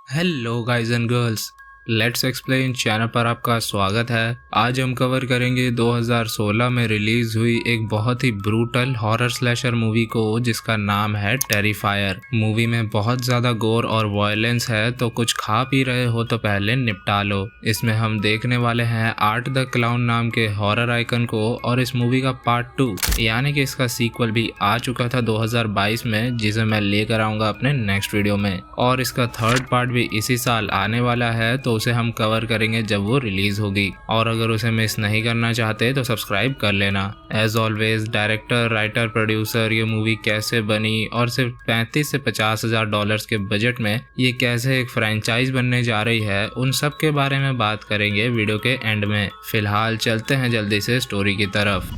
Hello guys and girls, let's explain channel पर आपका स्वागत है। आज हम कवर करेंगे 2016 में रिलीज हुई एक बहुत ही ब्रूटल हॉरर स्लैशर मूवी को जिसका नाम है टेरिफायर। मूवी में बहुत ज़्यादा गोर और वायलेंस है, तो कुछ खा पी रहे हो तो पहले निपटा लो। इसमें हम देखने वाले हैं आर्ट द क्लाउन नाम के हॉरर आइकन को, और इस मूवी का पार्ट 2 यानी कि इसका सीक्वल भी आ चुका था 2022 में, जिसे मैं लेकर आऊँगा अपने नेक्स्ट वीडियो में। और इसका थर्ड पार्ट भी इसी साल आने वाला है, तो उसे हम कवर करेंगे जब वो रिलीज होगी। और अगर उसे मिस नहीं करना चाहते तो सब्सक्राइब कर लेना। As always director, writer, producer, ये मूवी कैसे बनी और सिर्फ 35 से 50 हजार डॉलर्स के बजट में ये कैसे एक फ्रेंचाइज बनने जा रही है, उन सब के बारे में बात करेंगे वीडियो के एंड में। फिलहाल चलते हैं जल्दी से स्टोरी की तरफ।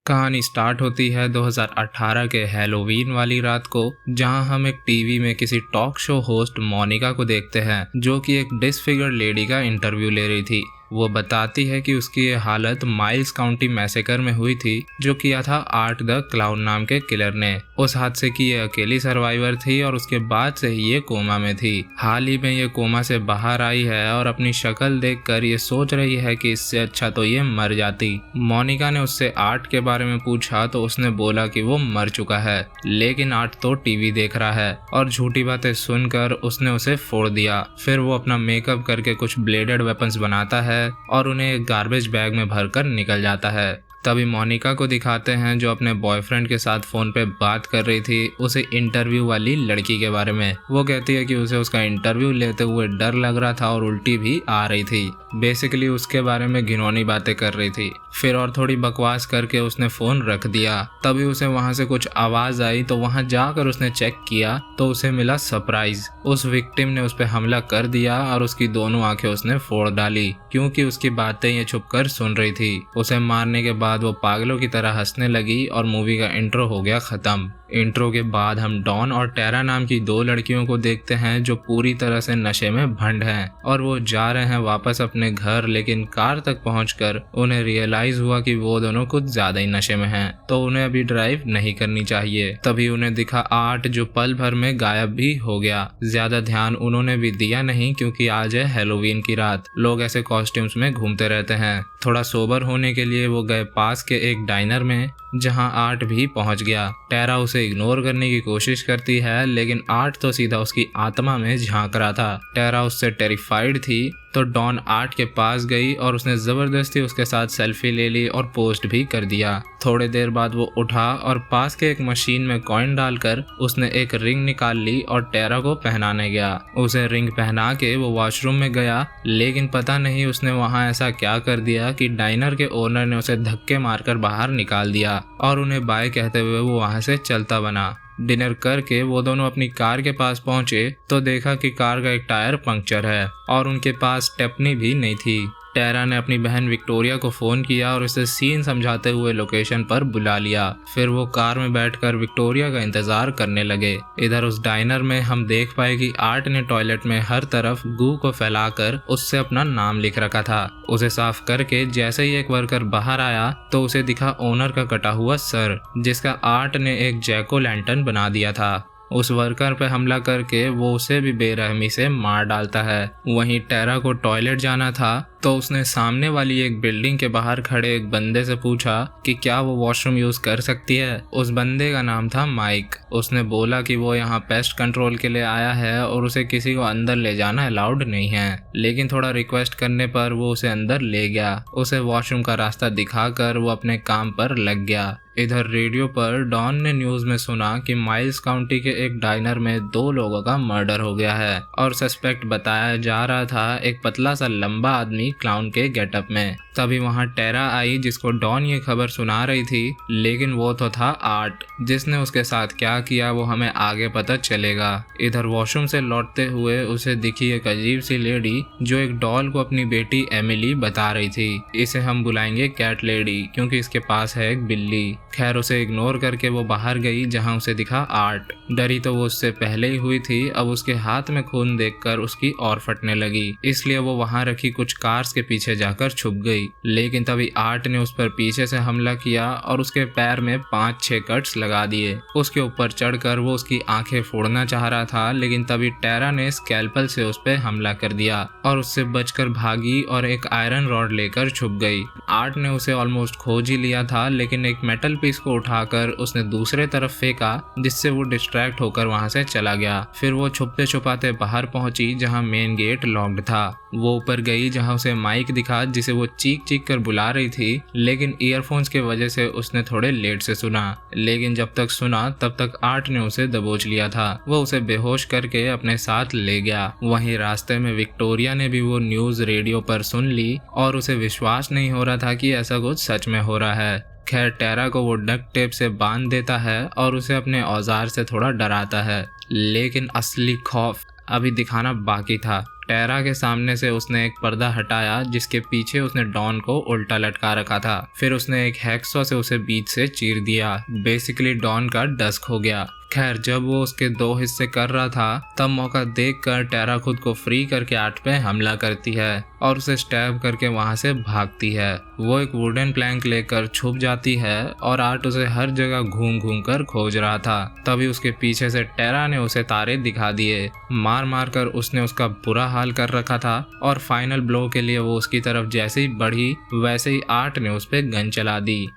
कहानी स्टार्ट होती है 2018 के हैलोवीन वाली रात को, जहां हम एक टीवी में किसी टॉक शो होस्ट मोनिका को देखते हैं, जो कि एक डिसफिगर्ड लेडी का इंटरव्यू ले रही थी। वो बताती है कि उसकी ये हालत माइल्स काउंटी मैसेकर में हुई थी, जो किया था आर्ट द क्लाउन नाम के किलर ने। उस हादसे की ये अकेली सर्वाइवर थी और उसके बाद से ही ये कोमा में थी। हाल ही में ये कोमा से बाहर आई है और अपनी शक्ल देखकर ये सोच रही है कि इससे अच्छा तो ये मर जाती। मोनिका ने उससे आर्ट के बारे में पूछा तो उसने बोला कि वो मर चुका है, लेकिन आर्ट तो टीवी देख रहा है, और झूठी बातें सुनकर उसने उसे फोड़ दिया। फिर वो अपना मेकअप करके कुछ ब्लेडेड वेपन्स बनाता है और उन्हें एक गार्बेज बैग में भरकर निकल जाता है। तभी मोनिका को दिखाते हैं जो अपने बॉयफ्रेंड के साथ फोन पे बात कर रही थी, उसे इंटरव्यू वाली लड़की के बारे में। वो कहती है कि उसे उसका इंटरव्यू लेते हुए डर लग रहा था और उल्टी भी आ रही थी। बेसिकली उसके बारे में घिनौनी बातें कर रही थी। फिर और थोड़ी बकवास करके उसने फोन रख दिया। तभी उसे वहां से कुछ आवाज आई, तो वहां जाकर उसने चेक किया तो उसे मिला सरप्राइज। उस विक्टिम ने उस पर हमला कर दिया और उसकी दोनों आंखें उसने फोड़ डाली, क्योंकि उसकी बातें ये छुपकर सुन रही थी। उसे मारने के बाद वो पागलों की तरह हंसने लगी और मूवी का इंट्रो हो गया खत्म। इंट्रो के बाद हम डॉन और टेरा नाम की दो लड़कियों को देखते हैं जो पूरी तरह से नशे में भंड हैं, और वो जा रहे हैं वापस अपने घर। लेकिन कार तक पहुंचकर उन्हें रियलाइज हुआ कि वो दोनों कुछ ज्यादा ही नशे में हैं, तो उन्हें अभी ड्राइव नहीं करनी चाहिए। तभी उन्हें दिखा आर्ट, जो पल भर में गायब भी हो गया। ज्यादा ध्यान उन्होंने भी दिया नहीं, क्योंकि आज है हैलोवीन की रात, लोग ऐसे कॉस्ट्यूम्स में घूमते रहते हैं। थोड़ा सोबर होने के लिए वो गए पास के एक डाइनर में, जहां आर्ट भी पहुंच गया। टेरा उसे इग्नोर करने की कोशिश करती है, लेकिन आर्ट तो सीधा उसकी आत्मा में झांक रहा था। टेरा उससे टेरिफाइड थी, तो डॉन आर्ट के पास गई और उसने जबरदस्ती उसके साथ सेल्फी ले ली और पोस्ट भी कर दिया। थोड़ी देर बाद वो उठा और पास के एक मशीन में कॉइन डालकर उसने एक रिंग निकाल ली और टेरा को पहनाने गया। उसे रिंग पहना के वो वॉशरूम में गया, लेकिन पता नहीं उसने वहां ऐसा क्या कर दिया कि डाइनर के ओनर ने उसे धक्के मारकर बाहर निकाल दिया और उन्हें बाय कहते हुए वो वहां से चलता बना। डिनर करके वो दोनों अपनी कार के पास पहुंचे तो देखा कि कार का एक टायर पंक्चर है और उनके पास स्टेपनी भी नहीं थी। टेरा ने अपनी बहन विक्टोरिया को फोन किया और उसे सीन समझाते हुए लोकेशन पर बुला लिया। फिर वो कार में बैठकर विक्टोरिया का इंतजार करने लगे। इधर उस डाइनर में हम देख पाए कि आर्ट ने टॉयलेट में हर तरफ गू को फैलाकर उससे अपना नाम लिख रखा था। उसे साफ करके जैसे ही एक वर्कर बाहर आया तो उसे दिखा ओनर का कटा हुआ सर, जिसका आर्ट ने एक जैको लैंटर्न बना दिया था। उस वर्कर पे हमला करके वो उसे भी बेरहमी से मार डालता है। वहीं टेरा को टॉयलेट जाना था, तो उसने सामने वाली एक बिल्डिंग के बाहर खड़े एक बंदे से पूछा कि क्या वो वॉशरूम यूज कर सकती है। उस बंदे का नाम था माइक। उसने बोला कि वो यहाँ पेस्ट कंट्रोल के लिए आया है और उसे किसी को अंदर ले जाना अलाउड नहीं है, लेकिन थोड़ा रिक्वेस्ट करने पर वो उसे अंदर ले गया। उसे वॉशरूम का रास्ता दिखाकर वो अपने काम पर लग गया। इधर रेडियो पर डॉन ने न्यूज में सुना कि माइल्स काउंटी के एक डाइनर में 2 लोगों का मर्डर हो गया है, और सस्पेक्ट बताया जा रहा था एक पतला सा लंबा आदमी क्लाउन के गेटअप में। तभी वहां टेरा आई, जिसको डॉन ये खबर सुना रही थी, लेकिन वो तो था आर्ट। जिसने उसके साथ क्या किया वो हमें आगे पता चलेगा। इधर वॉशरूम से लौटते हुए उसे दिखी एक अजीब सी लेडी, जो एक डॉल को अपनी बेटी एमिली बता रही थी। इसे हम बुलाएंगे कैट लेडी, क्योंकि इसके पास है एक बिल्ली। खैर उसे इग्नोर करके वो बाहर गई, जहां उसे दिखा आर्ट। डरी तो वो उससे पहले ही हुई थी, अब उसके हाथ में खून देखकर उसकी और फटने लगी, इसलिए वो वहां रखी कुछ कार कार्स के पीछे जाकर छुप गई। लेकिन तभी आर्ट ने उस पर पीछे से हमला किया और उसके पैर में 5-6 कट्स लगा दिए। उसके ऊपर चढ़कर वो उसकी आंखें फोड़ना चाह रहा था, लेकिन तभी टेरा ने स्कैल्पल से उस पर हमला कर दिया और उससे बचकर भागी और एक आयरन रॉड लेकर छुप गई। आर्ट ने उसे ऑलमोस्ट खोज ही लिया था, लेकिन एक मेटल पीस को उठाकर उसने दूसरे तरफ फेंका, जिससे वो डिस्ट्रैक्ट होकर वहां से चला गया। फिर वो छुपते छुपाते बाहर पहुंची जहां मेन गेट लॉक्ड था। वो ऊपर गई जहां उसे माइक दिखा, जिसे वो चीख चीख कर बुला रही थी, लेकिन ईयरफोन्स की वजह से उसने थोड़े लेट से सुना। लेकिन जब तक सुना तब तक आर्ट ने उसे दबोच लिया था। वो उसे बेहोश करके अपने साथ ले गया। वहीं रास्ते में विक्टोरिया ने भी वो न्यूज रेडियो पर सुन ली और उसे विश्वास नहीं हो रहा था कि ऐसा कुछ सच में हो रहा है। खैर, टेरा को वो डक्ट टेप से बांध देता है और उसे अपने औजार से थोड़ा डराता है, लेकिन असली खौफ अभी दिखाना बाकी था। टेरा के सामने से उसने एक पर्दा हटाया जिसके पीछे उसने डॉन को उल्टा लटका रखा था। फिर उसने एक हैक्सॉ से उसे बीच से चीर दिया। बेसिकली डॉन का डस्क हो गया। खैर, जब वो उसके 2 हिस्से कर रहा था तब मौका देखकर टेरा खुद को फ्री करके आर्ट पे हमला करती है और उसे स्टैब करके वहां से भागती है। वो एक वुडन प्लैंक लेकर छुप जाती है और आर्ट उसे हर जगह घूम घूम कर खोज रहा था। तभी उसके पीछे से टेरा ने उसे तारे दिखा दिए। मार मार कर उसने उसका बुरा हाल कर रखा था और फाइनल ब्लो के लिए वो उसकी तरफ जैसे ही बढ़ी वैसे ही आर्ट ने उस पर गन चला दी।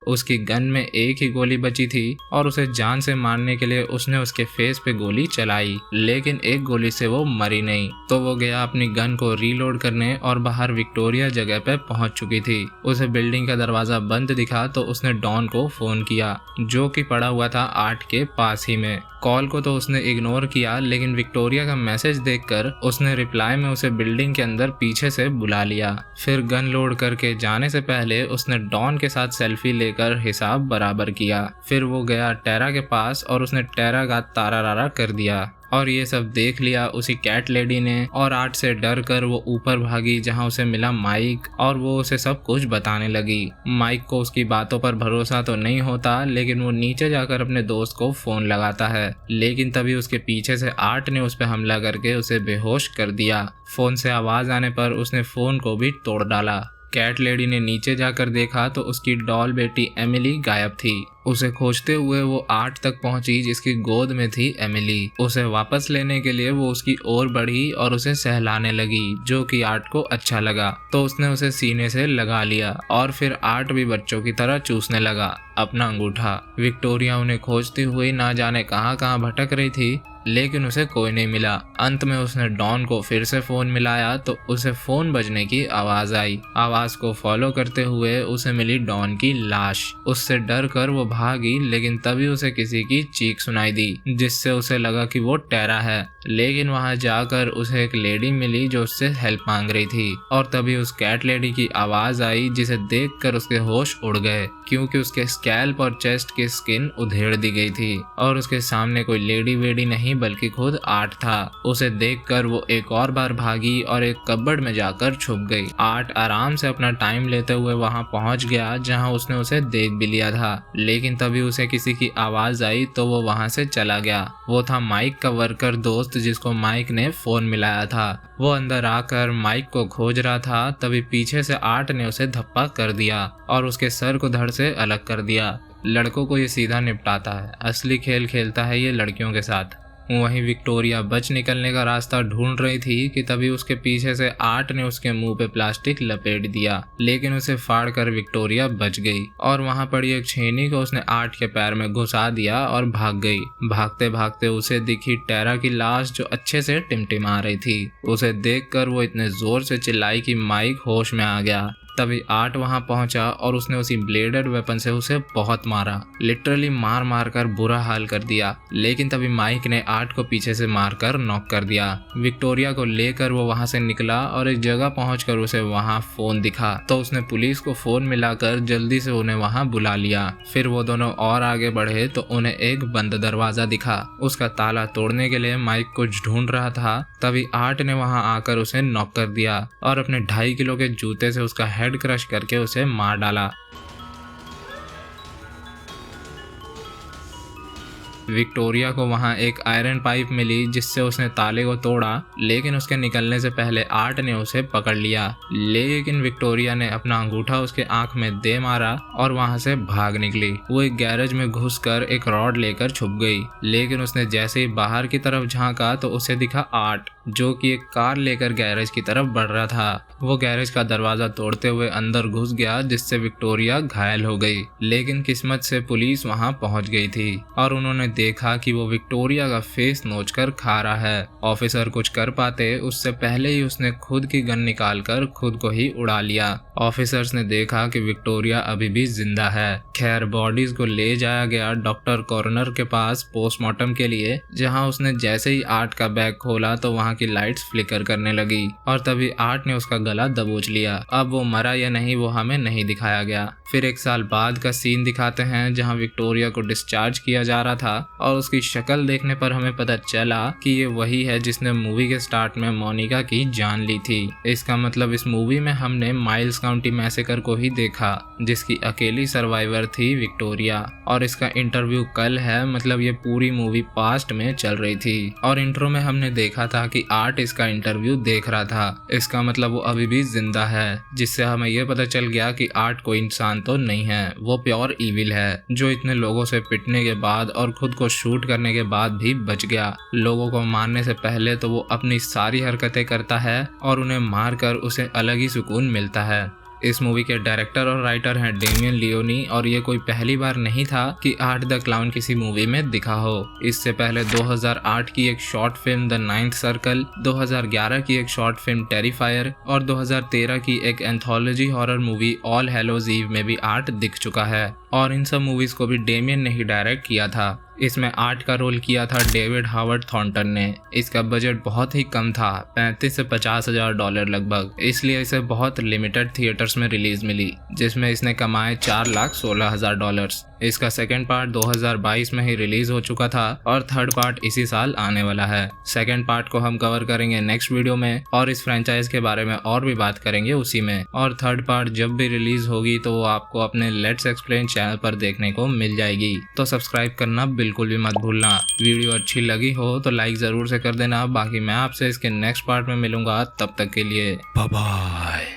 उसकी गन में एक ही गोली बची थी और उसे जान से मारने के लिए उसने उसके फेस पे गोली चलाई, लेकिन एक गोली से वो मरी नहीं। तो वो गया अपनी गन को रीलोड करने और बाहर विक्टोरिया जगह पे पहुंच चुकी थी। उसे बिल्डिंग का दरवाजा बंद दिखा तो उसने डॉन को फोन किया, जो कि पड़ा हुआ था आर्ट के पास ही में। कॉल को तो उसने इग्नोर किया, लेकिन विक्टोरिया का मैसेज देखकर उसने रिप्लाई में उसे बिल्डिंग के अंदर पीछे से बुला लिया। फिर गन लोड करके जाने से पहले उसने डॉन के साथ सेल्फी लेकर हिसाब बराबर किया। फिर वो गया टेरा के पास और उसने टेरा का तारा रारा कर दिया। और ये सब देख लिया उसी कैट लेडी ने और आर्ट से डर कर वो ऊपर भागी जहां उसे मिला माइक और वो उसे सब कुछ बताने लगी। माइक को उसकी बातों पर भरोसा तो नहीं होता, लेकिन वो नीचे जाकर अपने दोस्त को फोन लगाता है। लेकिन तभी उसके पीछे से आर्ट ने उस पर हमला करके उसे बेहोश कर दिया। फोन से आवाज आने पर उसने फोन को भी तोड़ डाला। कैट लेडी ने नीचे जाकर देखा तो उसकी डॉल बेटी एमिली गायब थी। उसे खोजते हुए वो आर्ट तक पहुंची जिसकी गोद में थी एमिली। उसे वापस लेने के लिए वो उसकी ओर बढ़ी और उसे सहलाने लगी, जो कि आर्ट को अच्छा लगा। तो उसने उसे सीने से लगा लिया और फिर आर्ट भी बच्चों की तरह चूसने लगा अपना अंगूठा। विक्टोरिया उन्हें खोजती हुई ना जाने कहां कहां भटक रही थी, लेकिन उसे कोई नहीं मिला। अंत में उसने डॉन को फिर से फोन मिलाया तो उसे फोन बजने की आवाज आई। आवाज को फॉलो करते हुए उसे मिली डॉन की लाश। उससे डर कर वो भागी, लेकिन तभी उसे किसी की चीख सुनाई दी, जिससे उसे लगा कि वो टेरा है। लेकिन वहां जाकर उसे एक लेडी मिली जो उससे हेल्प मांग रही थी और तभी उस कैट लेडी की आवाज आई, जिसे देखकर उसके होश उड़ गए, क्योंकि उसके स्कैल्प और चेस्ट की स्किन उधेड़ दी गई थी और उसके सामने कोई लेडी वेडी नहीं बल्कि खुद आर्ट था। उसे देखकर वो एक और बार भागी और एक कबर्ड में जाकर छुप गई। आर्ट आराम से अपना टाइम लेते हुए वहां पहुंच गया जहां उसने उसे देख भी लिया था, लेकिन तभी उसे किसी की आवाज आई तो वो वहां से चला गया। वो था माइक का वर्कर दोस्त जिसको माइक ने फोन मिलाया था। वो अंदर आकर माइक को खोज रहा था, तभी पीछे से आर्ट ने उसे धप्पा कर दिया और उसके सर को धड़ से अलग कर दिया। लड़कों को ये सीधा निपटाता है, असली खेल खेलता है ये लड़कियों के साथ। वहीं विक्टोरिया बच निकलने का रास्ता ढूंढ रही थी कि तभी उसके पीछे से आर्ट ने उसके मुंह पे प्लास्टिक लपेट दिया, लेकिन उसे फाड़ कर विक्टोरिया बच गई और वहां पड़ी एक छेनी को उसने आर्ट के पैर में घुसा दिया और भाग गई। भागते भागते उसे दिखी टेरा की लाश जो अच्छे से टिमटिमा रही थी। उसे देखकर वो इतने जोर से चिल्लाई कि माइक होश में आ गया। तभी आर्ट वहां पहुंचा और उसने उसी ब्लेडेड वेपन से उसे बहुत मारा, लिटरली मार मार कर बुरा हाल कर दिया। लेकिन तभी माइक ने आर्ट को पीछे से मारकर नॉक कर दिया। विक्टोरिया को लेकर वो वहां से निकला और एक जगह पहुंचकर उसे वहां फोन दिखा, तो उसने पुलिस को फोन मिलाकर जल्दी से उन्हें वहां बुला लिया। फिर वो दोनों और आगे बढ़े तो उन्हें एक बंद दरवाजा दिखा। उसका ताला तोड़ने के लिए माइक कुछ ढूंढ रहा था, तभी आर्ट ने वहां आकर उसे नॉक कर दिया और अपने 2.5 किलो के जूते से उसका हेड क्रश करके उसे मार डाला। विक्टोरिया को वहाँ एक आयरन पाइप मिली जिससे उसने ताले को तोड़ा, लेकिन उसके निकलने से पहले आर्ट ने उसे पकड़ लिया। लेकिन विक्टोरिया ने अपना अंगूठा उसके आंख में दे मारा और वहाँ से भाग निकली। वो एक गैरेज में घुसकर एक रॉड लेकर छुप गई, लेकिन उसने जैसे ही बाहर की तरफ झांका तो उसे दिखा आर्ट, जो कि एक कार लेकर गैरेज की तरफ बढ़ रहा था। वो गैरेज का दरवाजा तोड़ते हुए अंदर घुस गया, जिससे विक्टोरिया घायल हो गई। लेकिन किस्मत से पुलिस वहां पहुंच गई थी और उन्होंने देखा कि वो विक्टोरिया का फेस नोचकर खा रहा है। ऑफिसर कुछ कर पाते उससे पहले ही उसने खुद की गन निकालकर खुद को ही उड़ा लिया। ऑफिसर्स ने देखा कि विक्टोरिया अभी भी जिंदा है। खैर, बॉडीज को ले जाया गया डॉक्टर कॉर्नर के पास पोस्टमार्टम के लिए, जहां उसने जैसे ही आर्ट का बैग खोला तो वहां की लाइट्स फ्लिकर करने लगी और तभी आर्ट ने उसका गला दबोच लिया। अब वो मरा या नहीं वो हमें नहीं दिखाया गया। फिर एक साल बाद का सीन दिखाते हैं जहां विक्टोरिया को डिस्चार्ज किया जा रहा था और उसकी शक्ल देखने पर हमें पता चला कि ये वही है जिसने मूवी के स्टार्ट में मोनिका की जान ली थी। इसका मतलब इस मूवी में हमने माइल्स काउंटी मैसेकर को ही देखा, जिसकी अकेली सर्वाइवर थी विक्टोरिया। और इसका इंटरव्यू कल है, मतलब ये पूरी मूवी पास्ट में चल रही थी। और इंट्रो में हमने देखा था कि आर्ट इसका इंटरव्यू देख रहा था। इसका मतलब वो अभी भी जिंदा है, जिससे हमें ये पता चल गया कि आर्ट कोई इंसान तो नहीं है, वो प्योर इविल है, जो इतने लोगों से पिटने के बाद और खुद को शूट करने के बाद भी बच गया। लोगों को मारने से पहले तो वो अपनी सारी हरकतें करता है और उन्हें मारकर उसे अलग ही सुकून मिलता है। इस मूवी के डायरेक्टर और राइटर हैं डेमियन लियोनी और ये कोई पहली बार नहीं था कि आर्ट द क्लाउन किसी मूवी में दिखा हो। इससे पहले 2008 की एक short film the ninth circle, 2011 की एक शॉर्ट फिल्म टेरिफायर और 2013 की एक anthology horror movie All Hallows Eve में भी आर्ट दिख चुका है और इन सब मूवीज को भी डेमियन ने ही डायरेक्ट किया था। इसमें आर्ट का रोल किया था डेविड हावर्ड थॉर्नटन ने। इसका बजट बहुत ही कम था, 35 से 50 हजार डॉलर लगभग, इसलिए इसे बहुत लिमिटेड थिएटर्स में रिलीज मिली, जिसमें इसने कमाए 4,16,000 डॉलर्स। इसका सेकंड पार्ट 2022 में ही रिलीज हो चुका था और थर्ड पार्ट इसी साल आने वाला है। सेकंड पार्ट को हम कवर करेंगे नेक्स्ट वीडियो में और इस फ्रेंचाइज के बारे में और भी बात करेंगे उसी में। और थर्ड पार्ट जब भी रिलीज होगी तो वो आपको अपने लेट्स एक्सप्लेन चैनल पर देखने को मिल जाएगी। तो सब्सक्राइब करना बिल्कुल भी मत भूलना। वीडियो अच्छी लगी हो तो लाइक जरूर से कर देना। बाकी मैं आपसे इसके नेक्स्ट पार्ट में मिलूंगा, तब तक के लिए बाय बाय।